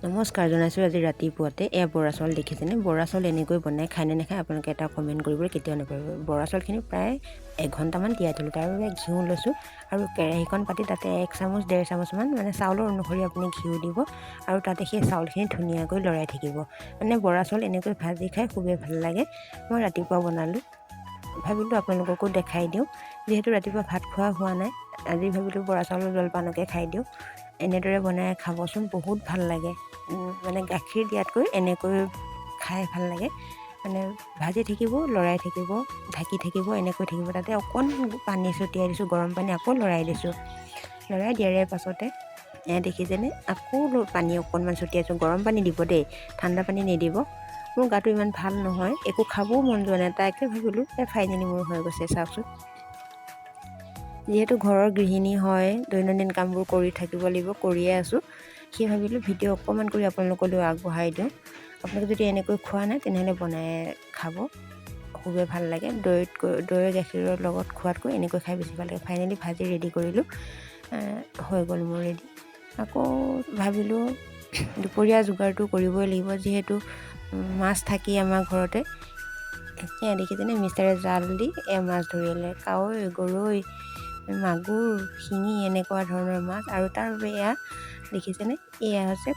নমস্কাৰ জনাইছোঁ আজি ৰাতিপুৱাতে বৰা চাউল দেখিছেনে বৰা চাউল এনেকৈ বনাই খায়নে নাখায় আপোনালোকে এটা কমেণ্ট কৰিবলৈ কেতিয়াও নাপাহৰিব বৰা চাউলখিনি প্ৰায় এঘণ্টামান তিয়াই থ'লোঁ তাৰ বাবে ঘিউ লৈছোঁ আৰু কেৰাহীখন পাতি তাতে 1 চামুচ 1.5 চামুচমান মানে চাউলৰ অনুসৰি আপুনি ঘিউ দিব আৰু তাতে সেই চাউলখিনি ধুনীয়াকৈ লৰাই থাকিব মানে বৰা চাউল এনেকৈ ভাজি খাই খুবেই ভাল লাগে মই ৰাতিপুৱা বনালোঁ ভাবিলোঁ আপোনালোককো দেখাই দিওঁ যিহেতু ৰাতিপুৱা ভাত খোৱা হোৱা নাই আজি ভাবিলোঁ বৰা চাউলৰ জলপানকে খাই দিওঁ এনেদৰে বনাই খাবচোন বহুত ভাল লাগে মানে গাখীৰ দিয়াতকৈ এনেকৈ খাই ভাল লাগে মানে ভাজি থাকিব লৰাই থাকিব ঢাকি থাকিব এনেকৈ থাকিব তাতে অকণ পানী ছটিয়াই দিছোঁ গৰম পানী আকৌ লৰাই দিছোঁ লৰাই দিয়াৰ পাছতে দেখিছেনে আকৌ পানী অকণমান ছটিয়াইছোঁ গৰম পানী দিব দেই ঠাণ্ডা পানী নিদিব মোৰ গাটো ইমান ভাল নহয় একো খাবও মন যোৱা নাই তাকে ভাবিলোঁ ফাইনেলি মোৰ হৈ গৈছে চাওকচোন যিহেতু ঘৰৰ গৃহিণী হয় দৈনন্দিন কামবোৰ কৰি থাকিব লাগিব কৰিয়ে আছোঁ সেই ভাবিলোঁ ভিডিঅ' অকণমান কৰি আপোনালোকলৈ আগবঢ়াই দিওঁ আপোনালোকে যদি এনেকৈ খোৱা নাই তেনেহ'লে বনাই খাব খুবেই ভাল লাগে দৈ গাখীৰৰ লগত খোৱাতকৈ এনেকৈ খাই বেছি ভাল লাগে ফাইনেলি ভাজি ৰেডি কৰিলোঁ হৈ গ'ল মোৰ ৰেডি আকৌ ভাবিলোঁ দুপৰীয়া যোগাৰটো কৰিবই লাগিব যিহেতু মাছ থাকি আমাৰ ঘৰতে দেখিছেনে মিষ্টাৰে জাল দি মাছ ধৰিলে কাৱৈ গৰৈ মাগুৰ শিঙি এনেকুৱা ধৰণৰ মাছ আৰু তাৰ বাবে এয়া দেখিছেনে এয়া হৈছে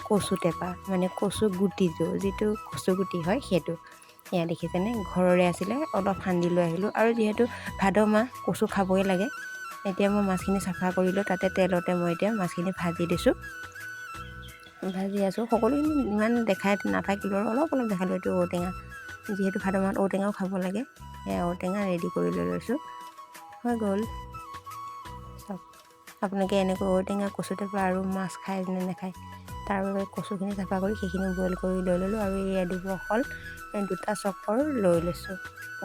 কচু টেপা মানে কচু গুটিটো যিটো কচু গুটি হয় সেইটো এয়া দেখিছেনে ঘৰৰে আছিলে অলপ খান্দি লৈ আহিলোঁ আৰু যিহেতু ভাদ মাহ কচু খাবই লাগে এতিয়া মই মাছখিনি চাফা কৰিলোঁ তাতে তেলতে মই এতিয়া মাছখিনি ভাজি দিছোঁ ভাজি আছোঁ সকলোখিনি ইমান দেখাই নাথাকিলোঁ আৰু অলপ দেখালোঁ এইটো ঔটেঙা যিহেতু ভাদ মাহত ঔটেঙাও খাব লাগে সেয়া ঔটেঙা ৰেডি কৰি লৈ লৈছোঁ হৈ গ'ল আপোনালোকে এনেকৈ ঔটেঙা কচু টেপা আৰু মাছ খায় নে নাখায় তাৰ বাবে কচুখিনি চাফা কৰি সেইখিনি বইল কৰি লৈ ল'লোঁ আৰু এয়া দুবহল 2টা চকৰ লৈ লৈছোঁ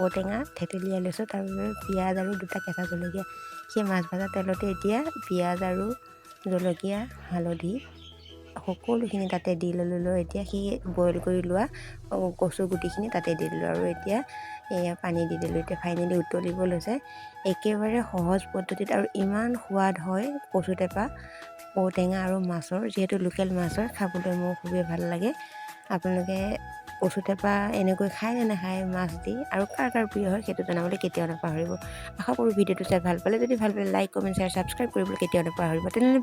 ঔটেঙা থেতেলিয়াই লৈছোঁ তাৰ বাবে পিঁয়াজ আৰু 2টা কেঁচা জলকীয়া সেই মাছ ভজা তেলতে এতিয়া পিঁয়াজ আৰু জলকীয়া হালধি সকলোখিনি তাতে দি ল'লোঁ এতিয়া সেই বইল কৰি লোৱা কচু গুটিখিনি তাতে দি দিলোঁ আৰু এতিয়া এয়া পানী দি দিলোঁ এতিয়া ফাইনেলি উতলিব লৈছে একেবাৰে সহজ পদ্ধতিত আৰু ইমান সোৱাদ হয় কচু টেপা ঔটেঙা আৰু মাছৰ যিহেতু লোকেল মাছৰ খাবলৈ মোৰ খুবেই ভাল লাগে আপোনালোকে কচু টেপা এনেকৈ খায় নে নাখায় মাছ দি আৰু কাৰ প্ৰিয় হয় সেইটো জনাবলৈ কেতিয়াও নাপাহৰিব আশা কৰোঁ ভিডিঅ'টো চাই ভাল পালে যদি ভাল পালে লাইক কমেণ্ট শ্বেয়াৰ ছাবস্ক্ৰাইব কৰিবলৈ কেতিয়াও নাপাহৰিব তেনেহ'লে